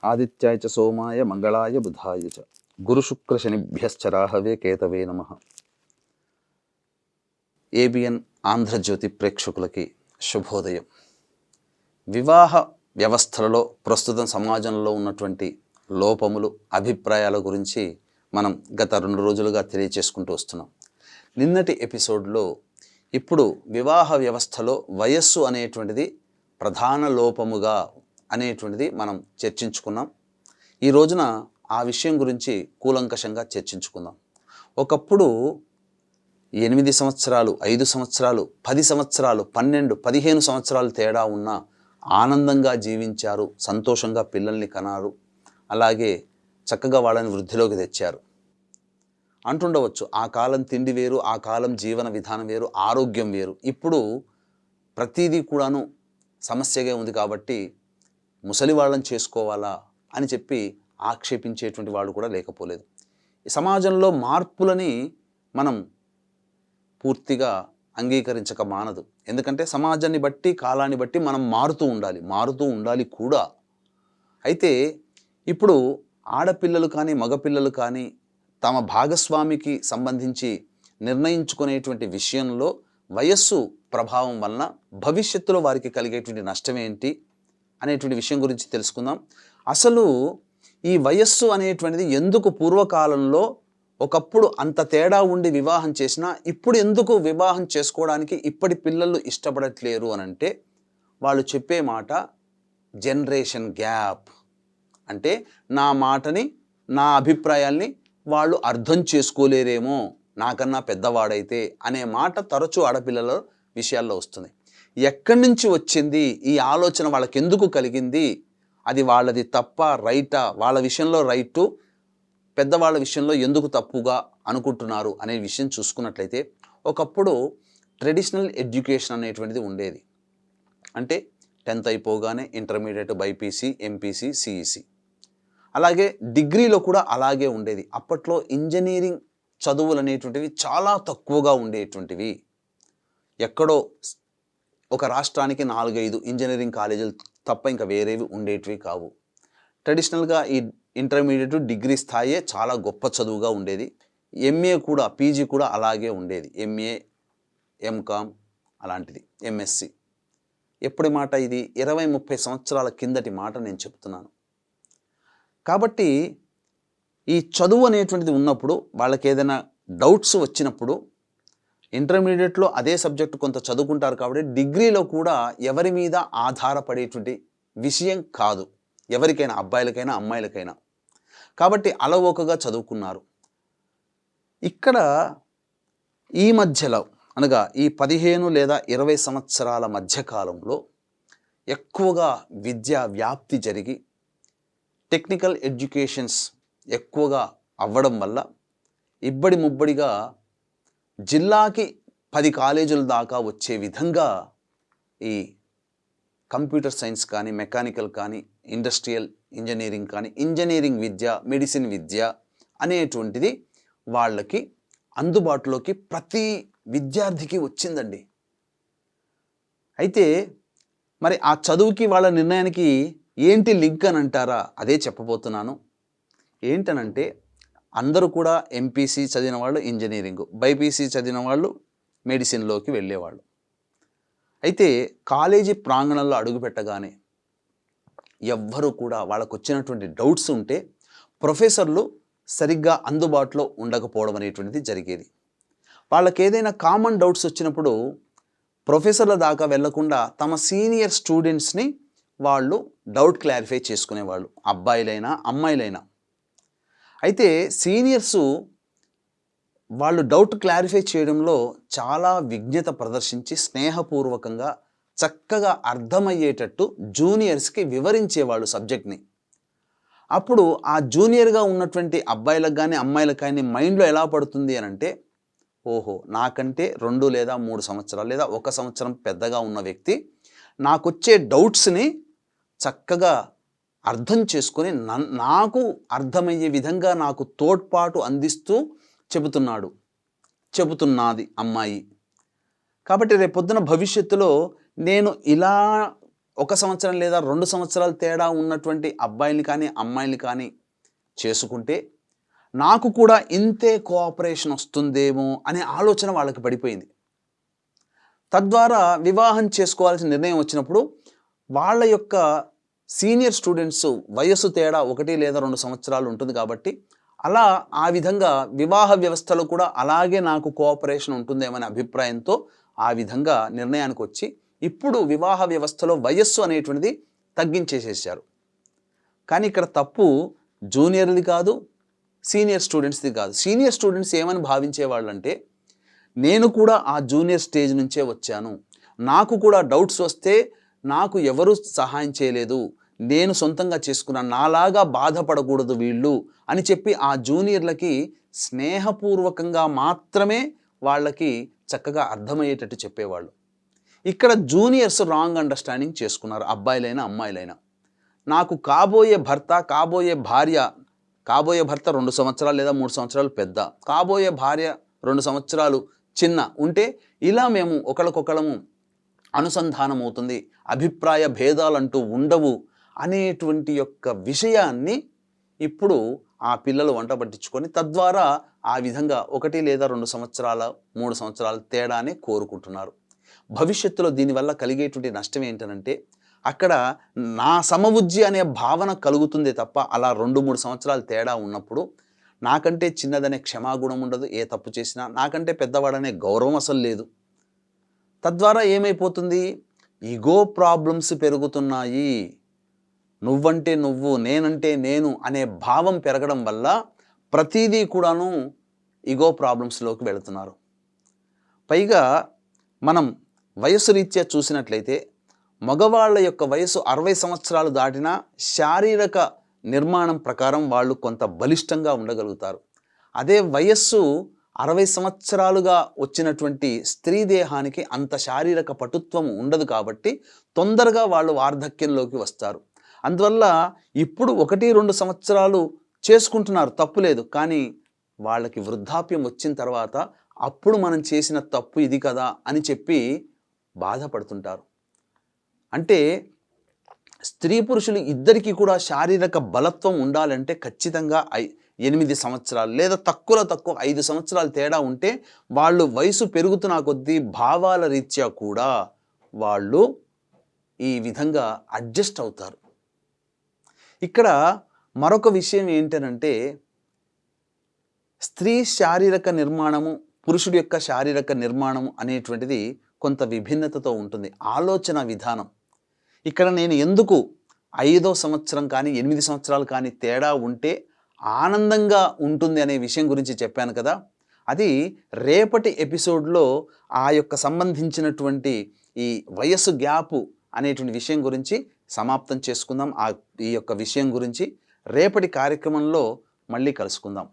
ఆదిత్యాయ చ సోమాయ మంగళాయ బుధాయ చ గురుశుక్ర శనిభ్యశ్చ రాహవే కేతవే నమః. ఏబిఎన్ ఆంధ్రజ్యోతి ప్రేక్షకులకి శుభోదయం. వివాహ వ్యవస్థలలో ప్రస్తుతం సమాజంలో ఉన్నటువంటి లోపములు, అభిప్రాయాల గురించి మనం గత 2 రోజులుగా తెలియచేసుకుంటూ వస్తున్నాం. నిన్నటి ఎపిసోడ్లో ఇప్పుడు వివాహ వ్యవస్థలో వయస్సు అనేటువంటిది ప్రధాన లోపముగా అనేటువంటిది మనం చర్చించుకున్నాం. ఈ రోజున ఆ విషయం గురించి కూలంకషంగా చర్చించుకుందాం. ఒకప్పుడు 8 సంవత్సరాలు, 5 సంవత్సరాలు, 10 సంవత్సరాలు, 12, 15 సంవత్సరాలు తేడా ఉన్నా ఆనందంగా జీవించారు, సంతోషంగా పిల్లల్ని కనారు, అలాగే చక్కగా వాళ్ళని వృద్ధిలోకి తెచ్చారు అంటుండవచ్చు. ఆ కాలం తిండి వేరు, ఆ కాలం జీవన విధానం వేరు, ఆరోగ్యం వేరు. ఇప్పుడు ప్రతిదీ కూడాను సమస్యగా ఉంది కాబట్టి ముసలి వాళ్ళని చేసుకోవాలా అని చెప్పి ఆక్షేపించేటువంటి వాళ్ళు కూడా లేకపోలేదు. ఈ సమాజంలో మార్పులని మనం పూర్తిగా అంగీకరించక మానదు. ఎందుకంటే సమాజాన్ని బట్టి, కాలాన్ని బట్టి మనం మారుతూ ఉండాలి కూడా. అయితే ఇప్పుడు ఆడపిల్లలు కానీ మగపిల్లలు కానీ తమ భాగస్వామికి సంబంధించి నిర్ణయించుకునేటువంటి విషయంలో వయస్సు ప్రభావం వలన భవిష్యత్తులో వారికి కలిగేటువంటి నష్టం ఏంటి అనేటువంటి విషయం గురించి తెలుసుకుందాం. అసలు ఈ వయస్సు అనేటువంటిది ఎందుకు పూర్వకాలంలో ఒకప్పుడు అంత తేడా ఉండి వివాహం చేసినా ఇప్పుడు ఎందుకు వివాహం చేసుకోవడానికి ఇప్పటి పిల్లలు ఇష్టపడట్లేరు అనంటే వాళ్ళు చెప్పే మాట జనరేషన్ గ్యాప్. అంటే నా మాటని, నా అభిప్రాయాల్ని వాళ్ళు అర్థం చేసుకోలేరేమో నాకన్నా పెద్దవాడైతే అనే మాట తరచూ ఆడపిల్లల విషయాల్లో వస్తుంది. ఎక్కడి నుంచి వచ్చింది ఈ ఆలోచన, వాళ్ళకి ఎందుకు కలిగింది, అది వాళ్ళది తప్ప రైటా, వాళ్ళ విషయంలో రైటు, పెద్దవాళ్ళ విషయంలో ఎందుకు తప్పుగా అనుకుంటున్నారు అనే విషయం చూసుకున్నట్లయితే ఒకప్పుడు ట్రెడిషనల్ ఎడ్యుకేషన్ అనేటువంటిది ఉండేది. అంటే 10th అయిపోగానే ఇంటర్మీడియట్, బైపీసీ, ఎంపీసీ, సిఈసి, అలాగే డిగ్రీలో కూడా అలాగే ఉండేది. అప్పట్లో ఇంజనీరింగ్ చదువులు అనేటువంటివి చాలా తక్కువగా ఉండేటువంటివి. ఎక్కడో ఒక రాష్ట్రానికి 4-5 ఇంజనీరింగ్ కాలేజీలు తప్ప ఇంకా వేరేవి ఉండేటివి కావు. ట్రెడిషనల్గా ఈ ఇంటర్మీడియట్, డిగ్రీ స్థాయే చాలా గొప్ప చదువుగా ఉండేది. ఎంఏ కూడా, పీజీ కూడా అలాగే ఉండేది. ఎంఏ, ఎంకామ్ అలాంటిది, ఎంఎస్సి. ఎప్పటి మాట ఇది? 20-30 సంవత్సరాల కిందటి మాట నేను చెప్తున్నాను. కాబట్టి ఈ చదువు అనేటువంటిది ఉన్నప్పుడు వాళ్ళకి ఏదైనా డౌట్స్ వచ్చినప్పుడు ఇంటర్మీడియట్లో అదే సబ్జెక్టు కొంత చదువుకుంటారు కాబట్టి డిగ్రీలో కూడా ఎవరి మీద ఆధారపడేటువంటి విషయం కాదు, ఎవరికైనా, అబ్బాయిలకైనా అమ్మాయిలకైనా. కాబట్టి అలవోకగా చదువుకున్నారు. ఇక్కడ ఈ మధ్యలో అనగా ఈ 15 లేదా 20 సంవత్సరాల మధ్యకాలంలో ఎక్కువగా విద్యా వ్యాప్తి జరిగి టెక్నికల్ ఎడ్యుకేషన్స్ ఎక్కువగా అవ్వడం వల్ల ఇబ్బడి ముబ్బడిగా జిల్లాకి 10 కాలేజీల దాకా వచ్చే విధంగా ఈ కంప్యూటర్ సైన్స్ కానీ, మెకానికల్ కానీ, ఇండస్ట్రియల్ ఇంజనీరింగ్ కానీ, ఇంజనీరింగ్ విద్య, మెడిసిన్ విద్య అనేటువంటిది వాళ్ళకి అందుబాటులోకి ప్రతి విద్యార్థికి వచ్చిందండి. అయితే మరి ఆ చదువుకి వాళ్ళ నిర్ణయానికి ఏంటి లింక్ అని అంటారా? అదే చెప్పబోతున్నాను. ఏంటనంటే అందరూ కూడా ఎంపీసీ చదివిన వాళ్ళు ఇంజనీరింగ్, బైపీసీ చదివిన వాళ్ళు మెడిసిన్లోకి వెళ్ళేవాళ్ళు. అయితే కాలేజీ ప్రాంగణంలో అడుగుపెట్టగానే ఎవ్వరూ కూడా వాళ్ళకు వచ్చినటువంటి డౌట్స్ ఉంటే ప్రొఫెసర్లు సరిగ్గా అందుబాటులో ఉండకపోవడం అనేటువంటిది జరిగేది. వాళ్ళకి ఏదైనా కామన్ డౌట్స్ వచ్చినప్పుడు ప్రొఫెసర్ల దాకా వెళ్లకుండా తమ సీనియర్ స్టూడెంట్స్ని వాళ్ళు డౌట్ క్లారిఫై చేసుకునేవాళ్ళు, అబ్బాయిలైనా అమ్మాయిలైనా. అయితే సీనియర్సు వాళ్ళు డౌట్ క్లారిఫై చేయడంలో చాలా విజ్ఞత ప్రదర్శించి స్నేహపూర్వకంగా చక్కగా అర్థమయ్యేటట్టు జూనియర్స్కి వివరించేవాళ్ళు సబ్జెక్ట్ని. అప్పుడు ఆ జూనియర్గా ఉన్నటువంటి అబ్బాయిలకు కానీ అమ్మాయిలకు కానీ మైండ్లో ఎలా పడుతుంది అని అంటే, ఓహో, నాకంటే 2 లేదా 3 సంవత్సరాలు లేదా 1 సంవత్సరం పెద్దగా ఉన్న వ్యక్తి నాకొచ్చే డౌట్స్ని చక్కగా అర్థం చేసుకొని నాకు అర్థమయ్యే విధంగా నాకు తోడ్పాటు అందిస్తూ చెబుతున్నది అమ్మాయి. కాబట్టి రేపొద్దున భవిష్యత్తులో నేను ఇలా 1 సంవత్సరం లేదా 2 సంవత్సరాల తేడా ఉన్నటువంటి అబ్బాయిని కానీ అమ్మాయిని కానీ చేసుకుంటే నాకు కూడా ఇంతే కోఆపరేషన్ వస్తుందేమో అనే ఆలోచన వాళ్ళకి పడిపోయింది. తద్వారా వివాహం చేసుకోవాల్సిన నిర్ణయం వచ్చినప్పుడు వాళ్ళ యొక్క సీనియర్ స్టూడెంట్స్ వయస్సు తేడా 1 లేదా 2 సంవత్సరాలు ఉంటుంది కాబట్టి అలా ఆ విధంగా వివాహ వ్యవస్థలో కూడా అలాగే నాకు కోఆపరేషన్ ఉంటుందేమనే అభిప్రాయంతో ఆ విధంగా నిర్ణయానికి వచ్చి ఇప్పుడు వివాహ వ్యవస్థలో వయస్సు అనేటువంటిది తగ్గించేసేసారు. కానీ ఇక్కడ తప్పు జూనియర్ది కాదు, సీనియర్ స్టూడెంట్స్ది కాదు. సీనియర్ స్టూడెంట్స్ ఏమని భావించేవాళ్ళంటే, నేను కూడా ఆ జూనియర్ స్టేజ్ నుంచే వచ్చాను, నాకు కూడా డౌట్స్ వస్తే నాకు ఎవరు సహాయం చేయలేదు, నేను సొంతంగా చేసుకున్నాను, నాలాగా బాధపడకూడదు వీళ్ళు అని చెప్పి ఆ జూనియర్లకి స్నేహపూర్వకంగా మాత్రమే వాళ్ళకి చక్కగా అర్థమయ్యేటట్టు చెప్పేవాళ్ళు. ఇక్కడ జూనియర్స్ రాంగ్ అండర్స్టాండింగ్ చేసుకున్నారు, అబ్బాయిలైనా అమ్మాయిలైనా. నాకు కాబోయే భర్త, కాబోయే భార్య, కాబోయే భర్త 2 సంవత్సరాలు లేదా 3 సంవత్సరాలు పెద్ద, కాబోయే భార్య 2 సంవత్సరాలు చిన్న ఉంటే ఇలా మేము ఒకరికొకరము అనుసంధానం అవుతుంది, అభిప్రాయ భేదాలంటూ ఉండవు అనేటువంటి యొక్క విషయాన్ని ఇప్పుడు ఆ పిల్లలు వంట పట్టించుకొని తద్వారా ఆ విధంగా 1 లేదా 2 సంవత్సరాల 3 సంవత్సరాల తేడానే కోరుకుంటున్నారు. భవిష్యత్తులో దీనివల్ల కలిగేటువంటి నష్టం ఏంటనంటే, అక్కడ నా సమవుజ్జి అనే భావన కలుగుతుందే తప్ప అలా 2-3 సంవత్సరాల తేడా ఉన్నప్పుడు నాకంటే చిన్నదనే క్షమాగుణం ఉండదు, ఏ తప్పు చేసినా నాకంటే పెద్దవాడనే గౌరవం అసలు లేదు. తద్వారా ఏమైపోతుంది, ఈగో ప్రాబ్లమ్స్ పెరుగుతున్నాయి. నువ్వంటే నువ్వు, నేనంటే నేను అనే భావం పెరగడం వల్ల ప్రతిదీ కూడాను ఈగో ప్రాబ్లమ్స్లోకి వెళుతున్నారు. పైగా మనం వయసు రీత్యా చూసినట్లయితే మగవాళ్ళ యొక్క వయసు 60 సంవత్సరాలు దాటినా శారీరక నిర్మాణం ప్రకారం వాళ్ళు కొంత బలిష్టంగా ఉండగలుగుతారు. అదే వయస్సు 60 సంవత్సరాలుగా వచ్చినటువంటి స్త్రీ దేహానికి అంత శారీరక పటుత్వం ఉండదు కాబట్టి తొందరగా వాళ్ళు వార్ధక్యంలోకి వస్తారు. అందువల్ల ఇప్పుడు 1-2 సంవత్సరాలు చేసుకుంటున్నారు, తప్పులేదు. కానీ వాళ్ళకి వృద్ధాప్యం వచ్చిన తర్వాత అప్పుడు మనం చేసిన తప్పు ఇది కదా అని చెప్పి బాధపడుతుంటారు. అంటే స్త్రీ పురుషులు ఇద్దరికీ కూడా శారీరక బలత్వం ఉండాలంటే ఖచ్చితంగా 8 సంవత్సరాలు లేదా తక్కువ 5 సంవత్సరాలు తేడా ఉంటే వాళ్ళు వయసు పెరుగుతున్న కొద్దీ భావాల రీత్యా కూడా వాళ్ళు ఈ విధంగా అడ్జస్ట్ అవుతారు. ఇక్కడ మరొక విషయం ఏంటనంటే, స్త్రీ శారీరక నిర్మాణము, పురుషుడి యొక్క శారీరక నిర్మాణము అనేటువంటిది కొంత విభిన్నతతో ఉంటుంది. ఆలోచన విధానం ఇక్కడ నేను ఎందుకు 5వ సంవత్సరం కానీ 8 సంవత్సరాలు కానీ తేడా ఉంటే ఆనందంగా ఉంటుంది అనే విషయం గురించి చెప్పాను కదా. అది రేపటి ఎపిసోడ్లో ఆ యొక్క సంబంధించినటువంటి ఈ వయస్సు గ్యాపు అనేటువంటి విషయం గురించి సమాప్తం చేసుకుందాం. ఈ యొక్క విషయం గురించి రేపటి కార్యక్రమంలో మళ్ళీ కలుసుకుందాం.